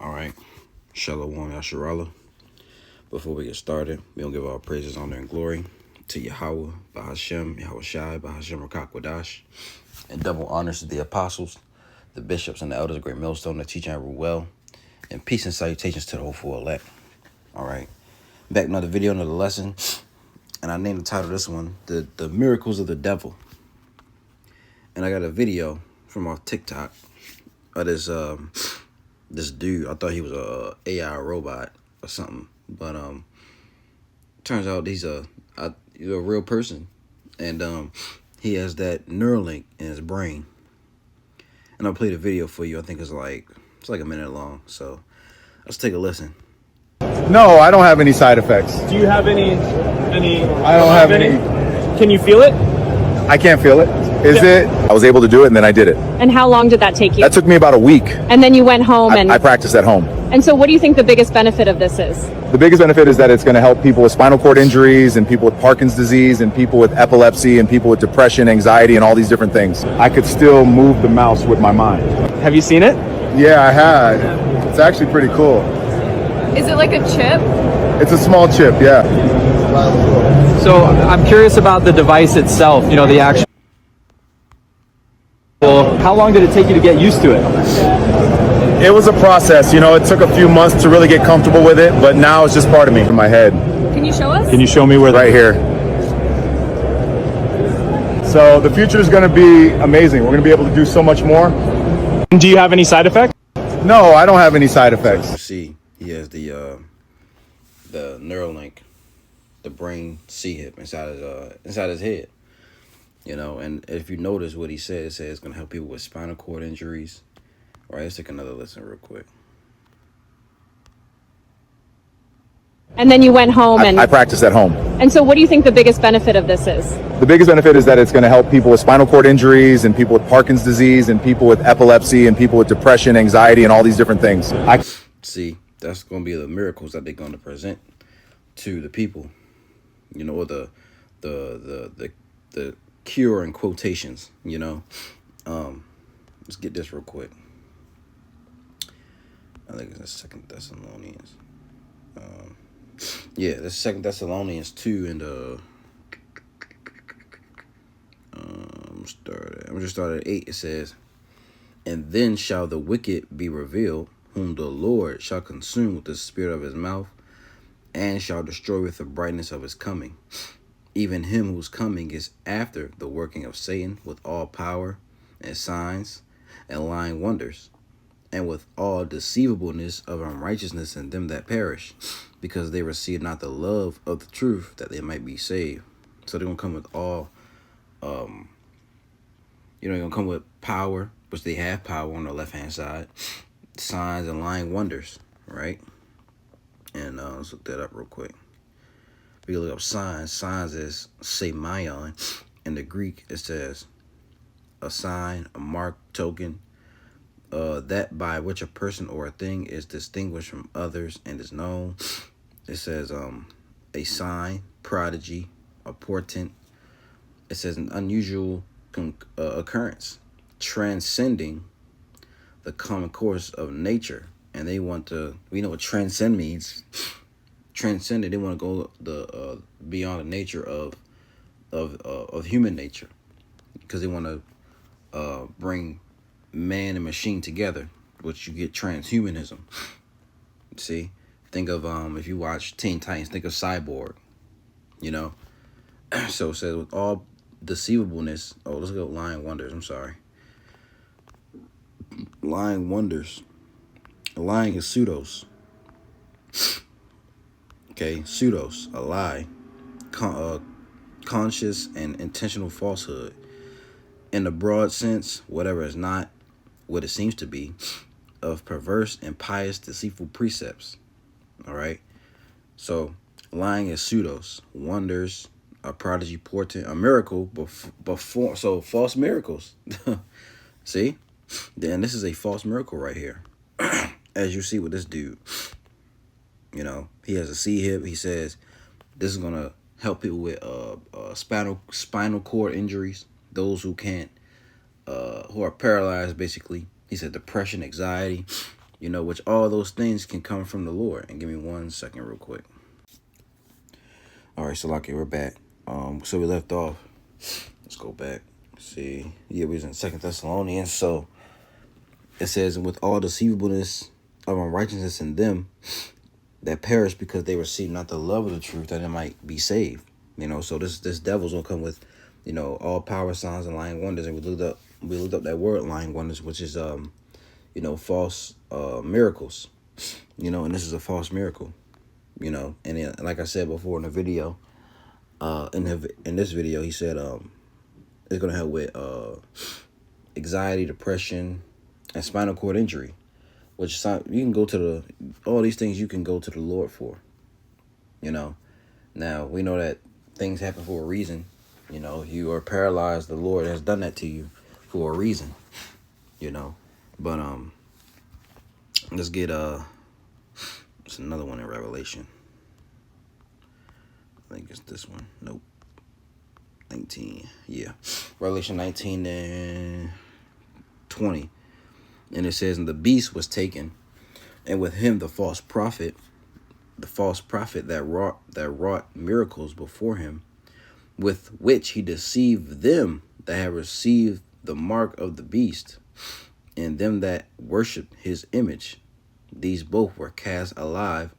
All right. Shalom Yasharala. Before we get started, we don't give all praises, honor, and glory to Yahweh, Bahashem, Yahweh Shai, Bahashem Rakakwadash, and double honors to the apostles, the bishops, and the elders of Great Millstone that teach and rule well, and peace and salutations to the hopeful elect. All right. Back another video, another lesson, and I named the title of this one, The Miracles of the Devil. And I got a video from off TikTok of this dude. I thought he was a AI robot or something, but turns out he's a real person, and he has that Neuralink in his brain. And I'll play the video for you. I think it's like a minute long, so let's take a listen. No, I don't have any side effects. Do you have any? I don't have any. Can you feel it? I can't feel it. I was able to do it, and then I did it. And how long did that take you? That took me about a week. And then you went home I practiced at home. And so what do you think the biggest benefit of this is? The biggest benefit is that it's going to help people with spinal cord injuries and people with Parkinson's disease and people with epilepsy and people with depression, anxiety, and all these different things. I could still move the mouse with my mind. Have you seen it? Yeah, I had. It's actually pretty cool. Is it like a chip? It's a small chip, yeah. So I'm curious about the device itself. You know, the actual. How long did it take you to get used to it? It was a process, it took a few months to really get comfortable with it, but now it's just part of me, in my head. Can you show us? Can you show me where? Right here. So the future is going to be amazing. We're going to be able to do so much more. Do you have any side effects? No, I don't have any side effects. You see, he has the Neuralink, the brain C-hip inside his head. And if you notice what he said, it says it's going to help people with spinal cord injuries. All right, let's take another listen real quick. And then you went home I practiced at home. And so what do you think the biggest benefit of this is? The biggest benefit is that it's going to help people with spinal cord injuries and people with Parkinson's disease and people with epilepsy and people with depression, anxiety, and all these different things. See, that's going to be the miracles that they're going to present to the people, or the cure in quotations, Let's get this real quick. I think it's the 2 Thessalonians. This 2 Thessalonians 2 and I'm just start at 8. It says, "And then shall the wicked be revealed, whom the Lord shall consume with the spirit of his mouth, and shall destroy with the brightness of his coming. Even him whose coming is after the working of Satan with all power and signs and lying wonders, and with all deceivableness of unrighteousness in them that perish, because they receive not the love of the truth, that they might be saved." So they're going to come with all, they're going to come with power, which they have power on the left-hand side, signs and lying wonders, right? And let's look that up real quick. We can look up signs. Signs is semaion. In the Greek, it says a sign, a mark, token, that by which a person or a thing is distinguished from others and is known. It says a sign, prodigy, a portent. It says an unusual occurrence, transcending the common course of nature. And they want to, we know what transcend means. Transcended, they want to go beyond the nature of human nature, because they want to bring man and machine together, which you get transhumanism. See, think of if you watch Teen Titans, think of Cyborg, So it says with all deceivableness. Oh, let's go lying wonders. I'm sorry. Lying wonders. Lying is pseudos. Okay, pseudos, a lie, conscious and intentional falsehood. In the broad sense, whatever is not what it seems to be, of perverse and pious deceitful precepts. All right. So lying is pseudos, wonders, a prodigy, portent, a miracle before. So false miracles. See, then this is a false miracle right here, as you see with this dude. He has a C-hip. He says this is going to help people with spinal cord injuries, those who can't, who are paralyzed, basically. He said depression, anxiety, you know, which all those things can come from the Lord. And give me 1 second real quick. All right, so Salaki, we're back. So we left off. Let's go back. See, yeah, we was in 2 Thessalonians. So it says, with all deceivableness of unrighteousness in them that perish, because they receive not the love of the truth, that it might be saved. You know, so this devil's gonna come with, you know, all power, signs, and lying wonders. And we looked up that word, lying wonders, which is you know, false miracles. You know, and this is a false miracle. You know, and then, like I said before in the video, in this video, he said it's gonna help with anxiety, depression, and spinal cord injury, which you can go to all these things you can go to the Lord for. You know, now we know that things happen for a reason. You know, you are paralyzed. The Lord has done that to you for a reason. You know, but let's get it's another one in Revelation. I think it's this one. Nope. 19. Yeah. Revelation 19 and 20. And it says, and the beast was taken, and with him the false prophet that wrought miracles before him, with which he deceived them that had received the mark of the beast, and them that worshipped his image. These both were cast alive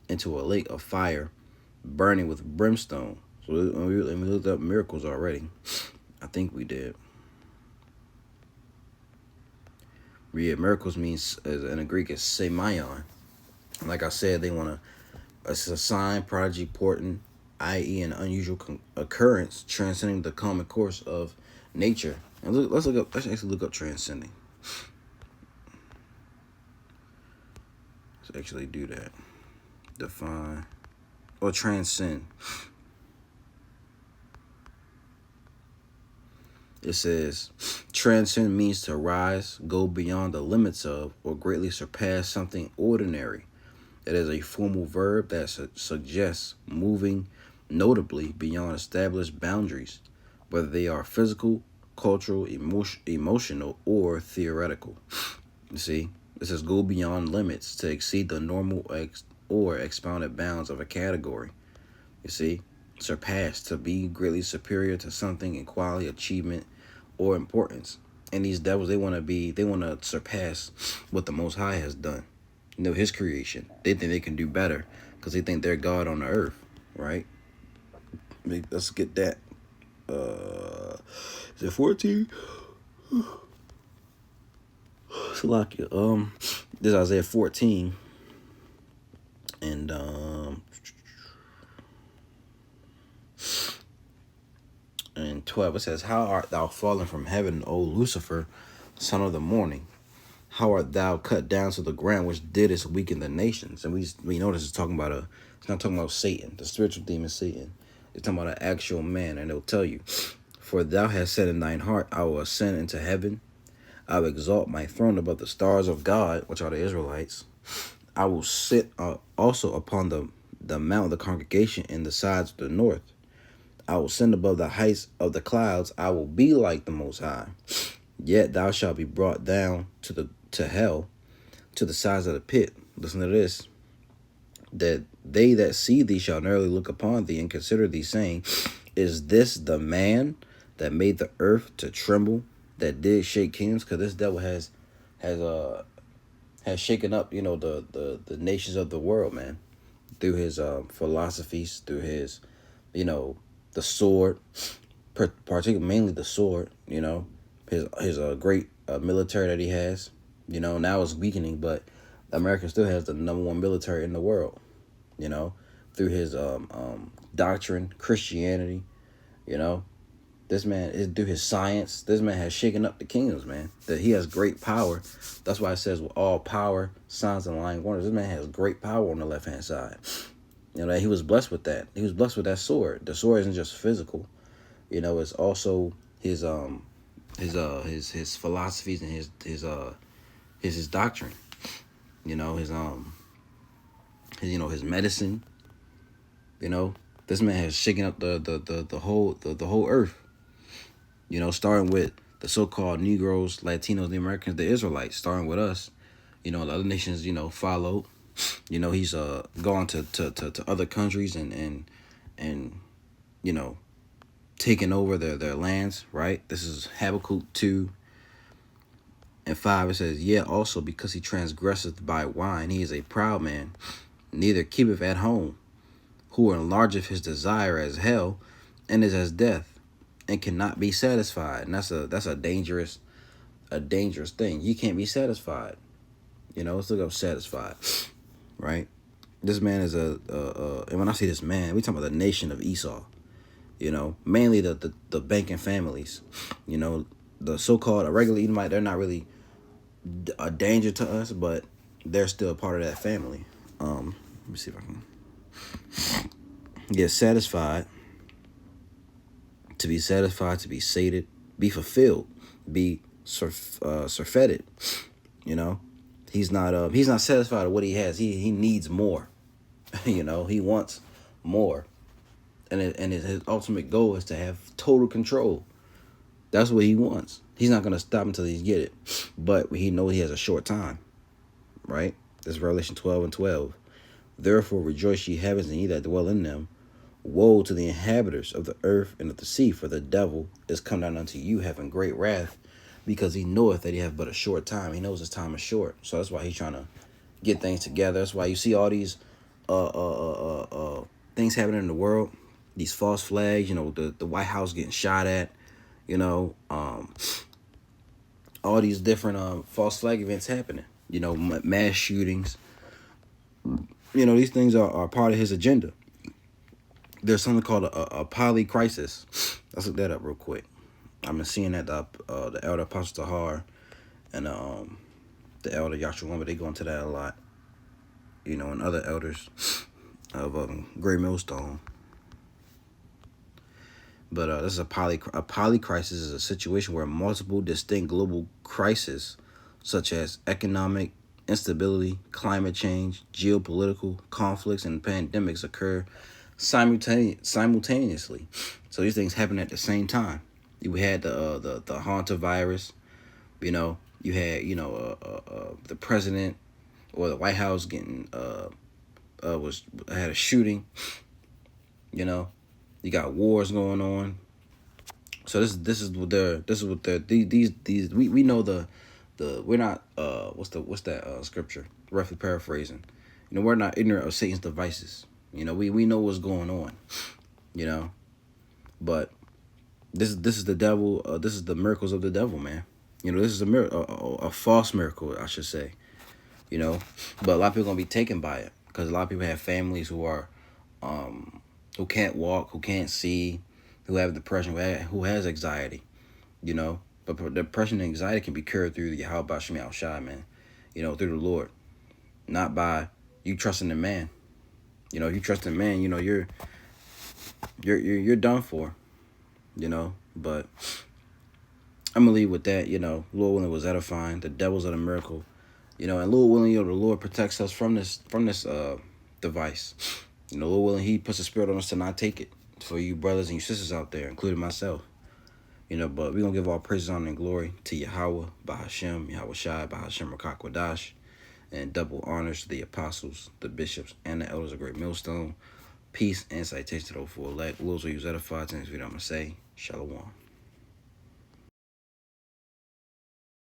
into a lake of fire, burning with brimstone. So we looked up miracles already. I think we did. Yeah, miracles means, in the Greek, is semeion. Like I said, they want to, it's a sign, prodigy, portent, i.e. an unusual occurrence transcending the common course of nature. And let's actually look up transcending. Let's actually do that. Define or transcend. It says, transcend means to rise, go beyond the limits of, or greatly surpass something ordinary. It is a formal verb that suggests moving notably beyond established boundaries, whether they are physical, cultural, emotional, or theoretical. You see, this is go beyond limits, to exceed the normal or expounded bounds of a category. You see, surpass, to be greatly superior to something in quality, achievement, or importance. And these devils, they want to surpass what the Most High has done. You know, his creation. They think they can do better because they think they're God on the earth, right? Let's get that. Is it 14? Salakia. This is Isaiah 14. And and 12, it says, how art thou fallen from heaven, O Lucifer, son of the morning? How art thou cut down to the ground, which didst weaken the nations? And we know this is talking about it's not talking about Satan, the spiritual demon Satan. It's talking about an actual man. And it'll tell you, for thou hast said in thine heart, I will ascend into heaven. I will exalt my throne above the stars of God, which are the Israelites. I will sit also upon the mount of the congregation in the sides of the north. I will send above the heights of the clouds. I will be like the Most High. Yet thou shalt be brought down to hell, to the sides of the pit. Listen to this. That they that see thee shall narrowly look upon thee and consider thee, saying, is this the man that made the earth to tremble, that did shake kingdoms? Because this devil has shaken up, you know, the nations of the world, man, through his philosophies, through his, you know, the sword, particularly mainly the sword, you know, his great military that he has, you know. Now it's weakening, but America still has the #1 military in the world, you know, through his doctrine, Christianity, you know. This man is through his science. This man has shaken up the kingdoms, man. That he has great power. That's why it says with all power, signs, and lying wonders. This man has great power on the left-hand side. You know, that he was blessed with that. He was blessed with that sword. The sword isn't just physical. You know, it's also his philosophies and his doctrine. You know, his medicine. You know, this man has shaken up the whole earth. You know, starting with the so-called Negroes, Latinos, the Americans, the Israelites, starting with us. You know, the other nations, you know, followed. You know, he's gone to other countries and you know, taking over their lands, right? This is Habakkuk 2 and 5. It says, "Yeah, also because he transgresseth by wine, he is a proud man, neither keepeth at home, who enlargeth his desire as hell, and is as death, and cannot be satisfied." And that's a dangerous thing. You can't be satisfied. You know, let's look up satisfied, right? This man is and when I say this man, we talking about the nation of Esau. You know, mainly the banking families. You know, the so-called regular Edomite, they're not really a danger to us, but they're still a part of that family. Let me see if I can get satisfied. To be satisfied, to be sated, be fulfilled, be surfeited. You know, he's not satisfied with what he has. He needs more. You know, he wants more, and his ultimate goal is to have total control. That's what he wants. He's not gonna stop until he get it, but he knows he has a short time, right? That's Revelation 12:12. "Therefore rejoice, ye heavens, and ye that dwell in them. Woe to the inhabitants of the earth and of the sea, for the devil is come down unto you, having great wrath, because he knoweth that he hath but a short time." He knows his time is short, so that's why he's trying to get things together. That's why you see all these things happening in the world, these false flags. You know, the White House getting shot at. You know, all these different false flag events happening. You know, mass shootings. You know, these things are part of his agenda. There's something called a polycrisis. Let's look that up real quick. I've been seeing that the elder Apostle Tahar and the elder Yahshua, but they go into that a lot. You know, and other elders of Great Millstone. But this is a polycrisis is a situation where multiple distinct global crises, such as economic instability, climate change, geopolitical conflicts, and pandemics occur simultaneously. So these things happen at the same time. You had the hantavirus. You know, you had the president or the White House getting had a shooting. You know, you got wars going on. So this is what these we know the we're not what's that scripture, roughly paraphrasing. You know, we're not ignorant of Satan's devices. You know, we know what's going on. You know, but this is the devil. This is the miracles of the devil, man. You know, this is a false miracle, I should say. You know, but a lot of people gonna be taken by it because a lot of people have families who are who can't walk, who can't see, who have depression, who has anxiety. You know, but depression and anxiety can be cured through the Yahweh Shem Shai, man. You know, through the Lord, not by you trusting in man. You know, if you trust in man, you know you're done for. You know, but I'm gonna leave with that. You know, Lord willing was edifying. The devil's of the miracle. You know, and Lord willing, you know, the Lord protects us from this device. You know, Lord willing, He puts a spirit on us to not take it. For you brothers and you sisters out there, including myself. You know, but we're gonna give all praise, honor, and glory to Yahweh, Bahashem, Yahweh Shai, Bahashem Rakak Wadash, and double honors to the apostles, the bishops, and the elders of Great Millstone. Peace and citation to those for elect. Wills will use edified. Things we don't say. Shalom.